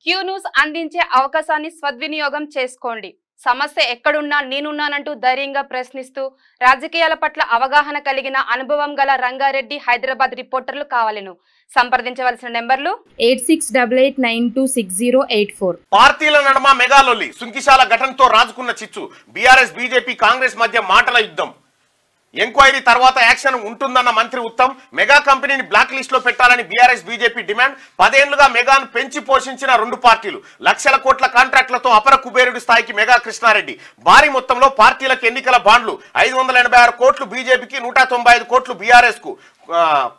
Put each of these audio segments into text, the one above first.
Q news అందించే అవకాశాన్ని సద్వినియోగం చేసుకోండి. సమస్య ఎక్కడున్నా నేనున్నానంటూ ధైర్యంగా ప్రశ్నిస్తూ రాజకీయాల పట్ల అవగాహన కలిగిన అనుభవం గల రంగారెడ్డి హైదరాబాద్ రిపోర్టర్లు కావాలను సంప్రదించవలసిన నెంబర్లు 8688960884. పార్టీల నడుమ మెగాలొల్లి, సుంకిశాల ఘటనతో రాజుకున్న చిచ్చు. బీఆర్ఎస్ బీజేపీ కాంగ్రెస్ మధ్య మాటల యుద్ధం. ఎంక్వైరీ తర్వాత యాక్షన్ ఉంటుందన్న మంత్రి ఉత్తమ్. మెగా కంపెనీని బ్లాక్ లిస్ట్ లో పెట్టాలని బీఆర్ఎస్ బీజేపీ డిమాండ్. 10 ఏళ్లుగా మెగాను పెంచి పోషించిన రెండు పార్టీలు. లక్షల కోట్ల కాంట్రాక్టులతో అపర కుబేరుడి స్థాయికి మెగా కృష్ణారెడ్డి. భారీ మొత్తంలో పార్టీలకు ఎన్నికల బాండ్లు. 586 కోట్లు బీజేపీకి, 195 కోట్లు బీఆర్ఎస్ కు.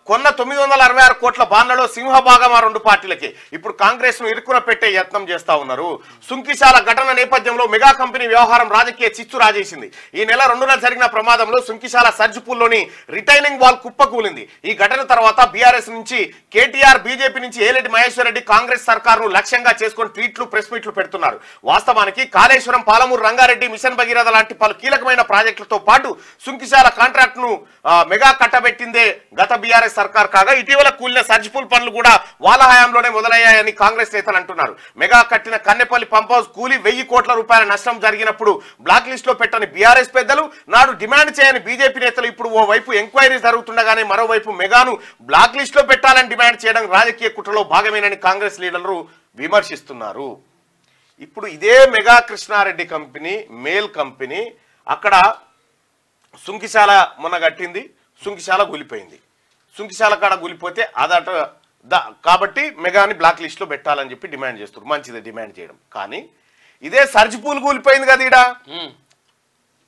కొన్న 966 కోట్ల బాండ్లలో సింహభాగం ఆ రెండు పార్టీలకే. ఇప్పుడు కాంగ్రెస్ ను ఇరుకున పెట్టే యత్నం చేస్తా ఉన్నారు. సుంకిశాల ఘటన నేపథ్యంలో మెగా కంపెనీ వ్యవహారం రాజకీయ చిచ్చు రాజేసింది. ఈ నెల 2న జరిగిన ప్రమాదంలో సుంకిశాల సర్జిపూల్లోని రిటైనింగ్ వాల్ కుప్పకూలింది. ఈ ఘటన తర్వాత బీఆర్ఎస్ నుంచి కేటీఆర్, బీజేపీ నుంచి ఏలేటి మహేశ్వర్ రెడ్డి కాంగ్రెస్ సర్కారును లక్ష్యంగా చేసుకుని ట్వీట్లు, ప్రెస్ మీట్లు పెడుతున్నారు. వాస్తవానికి కాళేశ్వరం, పాలమూరు రంగారెడ్డి, మిషన్ భగీరథ లాంటి పలు కీలకమైన ప్రాజెక్టులతో పాటు సుంకిశాల కాంట్రాక్ట్ ను మెగా కట్టబెట్టిందే గత బీఆర్ఎస్ సర్కార్ కాగా, ఇటీవల కూలిన సర్జిపూల్ పనులు కూడా వాళ్ళ హయాంలోనే మొదలయ్యాయని కాంగ్రెస్ నేతలు అంటున్నారు. మెగా కట్టిన కన్నెపల్లి పంప్ హౌస్ కూలి 1000 కోట్ల రూపాయల నష్టం జరిగినప్పుడు బ్లాక్ లిస్ట్ లో పెట్టని బీఆర్ఎస్ పెద్దలు, నాడు డిమాండ్ చేయని బీజేపీ నేతలు ఇప్పుడు ఓవైపు ఎంక్వైరీ జరుగుతుండగానే మరోవైపు మెగాను బ్లాక్ లిస్ట్ లో పెట్టాలని డిమాండ్ చేయడం రాజకీయ కుట్రలో భాగమేనని కాంగ్రెస్ లీడర్లు విమర్శిస్తున్నారు. ఇప్పుడు ఇదే మెగా కృష్ణారెడ్డి కంపెనీ, మేల్ కంపెనీ అక్కడ సుంకిశాల మొన్న కట్టింది. సుంకిశాల కూలిపోయింది. సుంకిశాల కాడ కూలిపోతే అదట కాబట్టి మెగాని బ్లాక్ లిస్ట్ లో పెట్టాలని చెప్పి డిమాండ్ చేస్తారు. మంచిదే డిమాండ్ చేయడం, కానీ ఇదే సర్జిపూల్ కూలిపోయింది కదా ఈడ.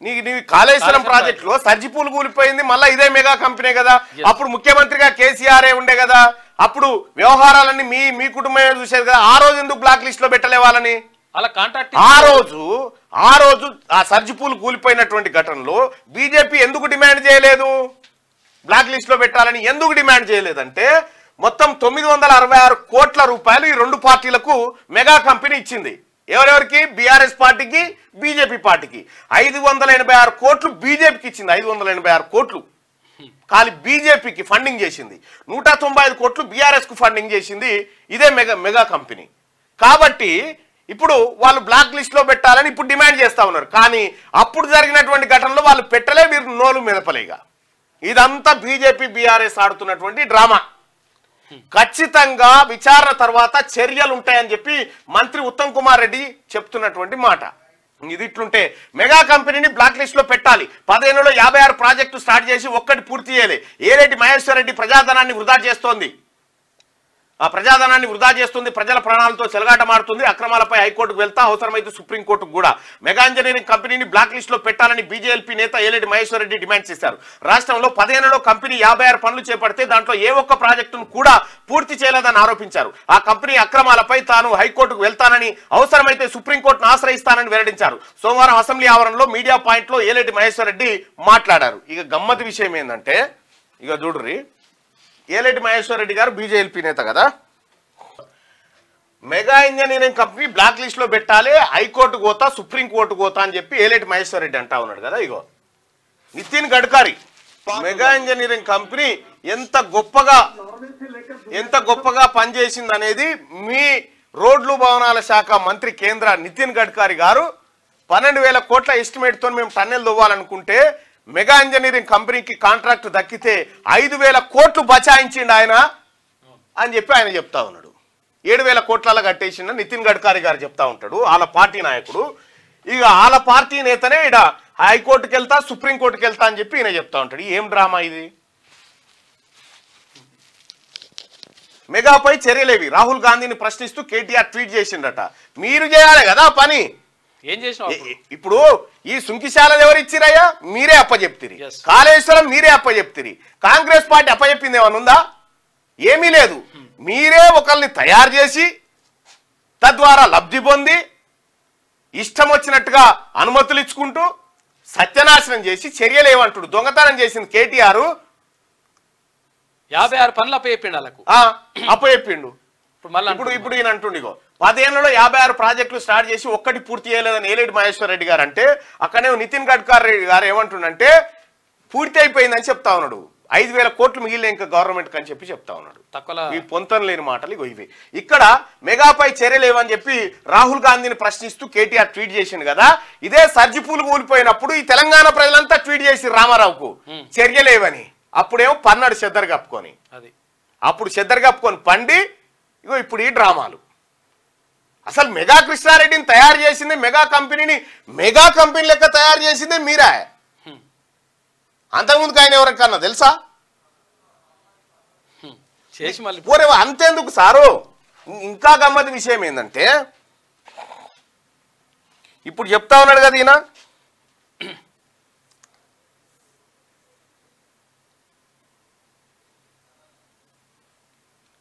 నీ కాళేశ్వరం ప్రాజెక్ట్ లో సర్జిపూల్ కూలిపోయింది, మళ్ళీ ఇదే మెగా కంపెనీ కదా. అప్పుడు ముఖ్యమంత్రిగా కేసీఆర్ ఉండే కదా. అప్పుడు వ్యవహారాలన్నీ మీ కుటుంబమే చూసేది కదా. ఆ రోజు ఎందుకు బ్లాక్ లిస్ట్ లో పెట్టలే వాళ్ళని? ఆ రోజు ఆ సర్జిపూల్ కూలిపోయినటువంటి ఘటనలో బీజేపీ ఎందుకు డిమాండ్ చేయలేదు? బ్లాక్ లిస్ట్ లో పెట్టాలని ఎందుకు డిమాండ్ చేయలేదంటే, మొత్తం 966 కోట్ల రూపాయలు ఈ రెండు పార్టీలకు మెగా కంపెనీ ఇచ్చింది. ఎవరెవరికి? బీఆర్ఎస్ పార్టీకి, బీజేపీ పార్టీకి. 586 కోట్లు బీజేపీకి ఇచ్చింది. 586 కోట్లు ఖాళీ బీజేపీకి ఫండింగ్ చేసింది. 195 కోట్లు బీఆర్ఎస్ కు ఫండింగ్ చేసింది ఇదే మెగా కంపెనీ. కాబట్టి ఇప్పుడు వాళ్ళు బ్లాక్ లిస్ట్ లో పెట్టాలని ఇప్పుడు డిమాండ్ చేస్తా ఉన్నారు. కానీ అప్పుడు జరిగినటువంటి ఘటనలో వాళ్ళు పెట్టలే, వీరు నోలు మెదపలేగా. ఇదంతా బీజేపీ, బీఆర్ఎస్ ఆడుతున్నటువంటి డ్రామా. ఖచ్చితంగా విచారణ తర్వాత చర్యలు ఉంటాయని చెప్పి మంత్రి ఉత్తమ్ కుమార్ రెడ్డి చెప్తున్నటువంటి మాట. ఇది ఇట్లుంటే మెగా కంపెనీని బ్లాక్ లిస్ట్ లో పెట్టాలి. 10 ఏళ్లలో 56 ప్రాజెక్టు స్టార్ట్ చేసి ఒక్కటి పూర్తి చేయలే. ఏలేటి మహేశ్వర్ రెడ్డి ప్రజాధనాన్ని వృధా చేస్తోంది. ఆ ప్రజాధనాన్ని వృధా చేస్తుంది, ప్రజల ప్రాణాలతో చెలగాటమాడుతుంది. అక్రమాలపై హైకోర్టుకు వెళ్తా, అవసరమైతే సుప్రీంకోర్టుకు కూడా. మెగా ఇంజనీరింగ్ కంపెనీని బ్లాక్ లిస్ట్ లో పెట్టాలని బీజేపీ నేత ఏలేటి మహేశ్వర్ రెడ్డి డిమాండ్ చేశారు. రాష్ట్రంలో 10 ఏళ్లలో కంపెనీ 56 పనులు చేపడితే దాంట్లో ఏ ఒక్క ప్రాజెక్టును కూడా పూర్తి చేయలేదని ఆరోపించారు. ఆ కంపెనీ అక్రమాలపై తాను హైకోర్టుకు వెళ్తానని, అవసరమైతే సుప్రీంకోర్టును ఆశ్రయిస్తానని వెల్లడించారు. సోమవారం అసెంబ్లీ ఆవరణలో మీడియా పాయింట్ లో ఏలేటి మహేశ్వర్ రెడ్డి మాట్లాడారు. ఇక గమ్మతి విషయం ఏంటంటే, ఇక చూడుర్రి, ఏలేటి మహేశ్వర్ రెడ్డి గారు బీజేపీ నేత కదా. Megha engineering company black list లో పెట్టాలి, హైకోర్టు పోతా, సుప్రీంకోర్టు పోతా అని చెప్పి ఏలేటి మహేశ్వర్ రెడ్డి అంటా ఉన్నాడు కదా. ఇగో Nitin Gadkari mega engineering company ఎంత గొప్పగా పనిచేసింది అనేది మీ రోడ్లు భవనాల శాఖ మంత్రి కేంద్ర నితిన్ గడ్కరీ గారు 12,000 కోట్ల ఎస్టిమేట్ తో మేము టన్నెల్ తవ్వాలనుకుంటే మెగా ఇంజనీరింగ్ కంపెనీకి కాంట్రాక్ట్ దక్కితే 5,000 కోట్లు బచాయించిండు ఆయన అని చెప్పి ఆయన చెప్తా ఉన్నాడు. 7,000 కోట్ల కట్టేసిండ నితిన్ గడ్కరీ గారు చెప్తా ఉంటాడు, వాళ్ళ పార్టీ నాయకుడు. ఇక వాళ్ళ పార్టీ నేతనే ఇడ హైకోర్టుకి వెళ్తా, సుప్రీంకోర్టుకి వెళ్తా అని చెప్పి ఈయన చెప్తా ఉంటాడు. ఏం డ్రామా ఇది? మెగాపై చర్యలేవి, రాహుల్ గాంధీని ప్రశ్నిస్తూ కేటీఆర్ ట్వీట్ చేసిండట. మీరు చేయాలి కదా పని. ఏం చేసిన ఇప్పుడు ఈ సుంకిశాల ఎవరు ఇచ్చిరయ్యా? మీరే అప్పచెప్తిరి. కాళేశ్వరం మీరే అప్పచెప్తిరి. కాంగ్రెస్ పార్టీ అప్పచెప్పింది ఏమన్నా ఉందా? ఏమీ లేదు. మీరే ఒకరిని తయారు చేసి తద్వారా లబ్ధి పొంది ఇష్టం వచ్చినట్టుగా అనుమతులు ఇచ్చుకుంటూ సత్యనాశనం చేసి చర్యలు ఏమంటాడు? దొంగతనం చేసింది కేటీఆర్. 56 పనులు అప్పచెప్పిండు వాళ్ళకు. అప్పచెప్పిండు. ఇప్పుడు ఈయన అంటుండు, ఇగో 10 ఏళ్లలో 56 ప్రాజెక్టులు స్టార్ట్ చేసి ఒక్కటి పూర్తి చేయలేదని ఏలేటి మహేశ్వర్ రెడ్డి గారు అంటే, అక్కడే నితిన్ గడ్కరీ గారు ఏమంటుండంటే పూర్తి అయిపోయిందని చెప్తా ఉన్నాడు. 5,000 కోట్లు మిగిలిన ఇంకా గవర్నమెంట్ అని చెప్పి చెప్తా ఉన్నాడు. తక్కువ ఈ పొంతం లేని మాటలు ఇగో ఇవి. ఇక్కడ మెగాపై చర్యలేవని చెప్పి రాహుల్ గాంధీని ప్రశ్నిస్తూ కేటీఆర్ ట్వీట్ చేసిండు కదా, ఇదే సర్జిపూలు కూలిపోయినప్పుడు ఈ తెలంగాణ ప్రజలంతా ట్వీట్ చేసి రామారావుకు చర్యలేవని. అప్పుడేమో పన్నాడు చెద్దరు కప్పుకొని, అప్పుడు చెద్దరు కప్పుకొని పండి ఇగో ఇప్పుడు ఈ డ్రామాలు. అసలు మెగా కృష్ణారెడ్డిని తయారు చేసింది, మెగా కంపెనీని మెగా కంపెనీ లెక్క తయారు చేసిందే మీరా. అంతకుముందుకు ఆయన ఎవరికన్నా తెలుసా? పోరే అంతేందుకు సారు. ఇంకా గమ్మతి విషయం ఏంటంటే ఇప్పుడు చెప్తా ఉన్నాడు కదా ఈయన,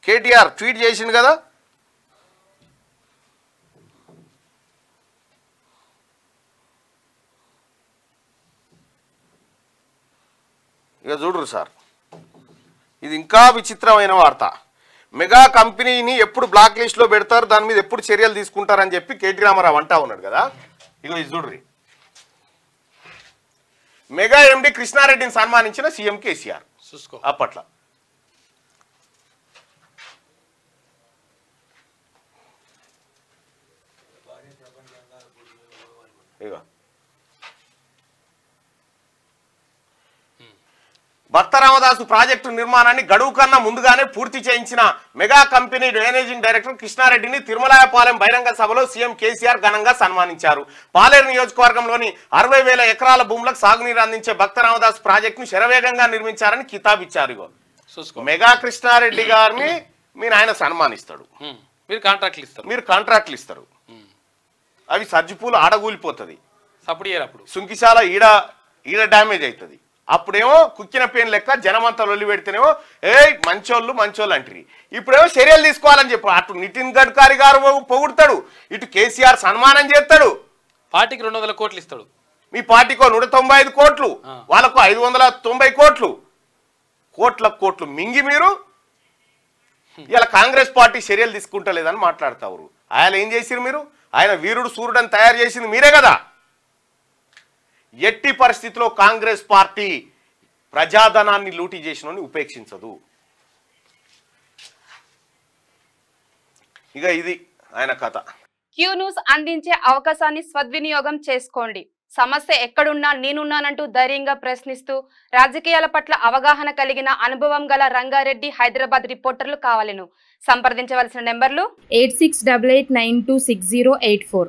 కేటీఆర్ ట్వీట్ చేసిండు కదా, ఇక చూడరు సార్, ఇది ఇంకా విచిత్రమైన వార్త. మెగా కంపెనీని ఎప్పుడు బ్లాక్ లిస్ట్లో పెడతారు, దాని మీద ఎప్పుడు చర్యలు తీసుకుంటారని చెప్పి కేటీ రామారావు అంటా ఉన్నాడు కదా. ఇగో ఇది చూడ్రి, మెగా ఎండి కృష్ణారెడ్డిని సన్మానించిన సీఎం కేసీఆర్ అప్పట్లో. ఇగో భక్త రామదాసు ప్రాజెక్టు నిర్మాణాన్ని గడువు కన్నా ముందుగానే పూర్తి చేయించిన మెగా కంపెనీ మేనేజింగ్ డైరెక్టర్ కృష్ణారెడ్డిని తిరుమలాయపాలెం బహిరంగ సభలో సీఎం కేసీఆర్ ఘనంగా సన్మానించారు. పాలేరు నియోజకవర్గంలోని 60,000 ఎకరాల భూములకు సాగునీరు అందించే భక్త రామదాసు ప్రాజెక్టును శరవేగంగా నిర్మించారని కితాబ్ ఇచ్చారు. ఇగో మెగా కృష్ణారెడ్డి గారిని మీరు ఆయన సన్మానిస్తాడు, మీరు కాంట్రాక్ట్లు ఇస్తారు, అవి సర్జిపూలు ఆడగూలిపోతుంది, సుంకిశాల ఈడ డ్యామేజ్ అవుతుంది. అప్పుడేమో కుక్కిన పేన్ లెక్క జనమంతా లొల్లి పెడితేనేమో మంచోళ్ళు అంటారు. ఇప్పుడేమో చర్యలు తీసుకోవాలని చెప్పి అటు నితిన్ గడ్కరీ గారు పొగుడతాడు, ఇటు కేసీఆర్ సన్మానం చేస్తాడు, పార్టీకి 200 కోట్లు ఇస్తాడు, మీ పార్టీకో 195 కోట్లు, వాళ్ళకు 590 కోట్లు మింగి మీరు ఇలా కాంగ్రెస్ పార్టీ చర్యలు తీసుకుంటలేదని మాట్లాడతారు. ఆయన ఏం చేసిరు మీరు? ఆయన వీరుడు సూర్యుడని తయారు చేసింది మీరే కదా. ఎట్టి పరిస్థితిలో కాంగ్రెస్ పార్టీ ప్రజాధనాన్ని లూటీ చేసినోని ఉపేక్షించదు. ఇక ఇది ఆయన కథ. క్యూ న్యూస్ అందించే అవకాశాన్ని సద్వినియోగం చేసుకోండి. సమస్య ఎక్కడున్నా నేనున్నానంటూ ధైర్యంగా ప్రశ్నిస్తూ రాజకీయాల పట్ల అవగాహన కలిగిన అనుభవం గల రంగారెడ్డి హైదరాబాద్ రిపోర్టర్లు కావాలను సంప్రదించవలసిన నెంబర్లు 8688926084.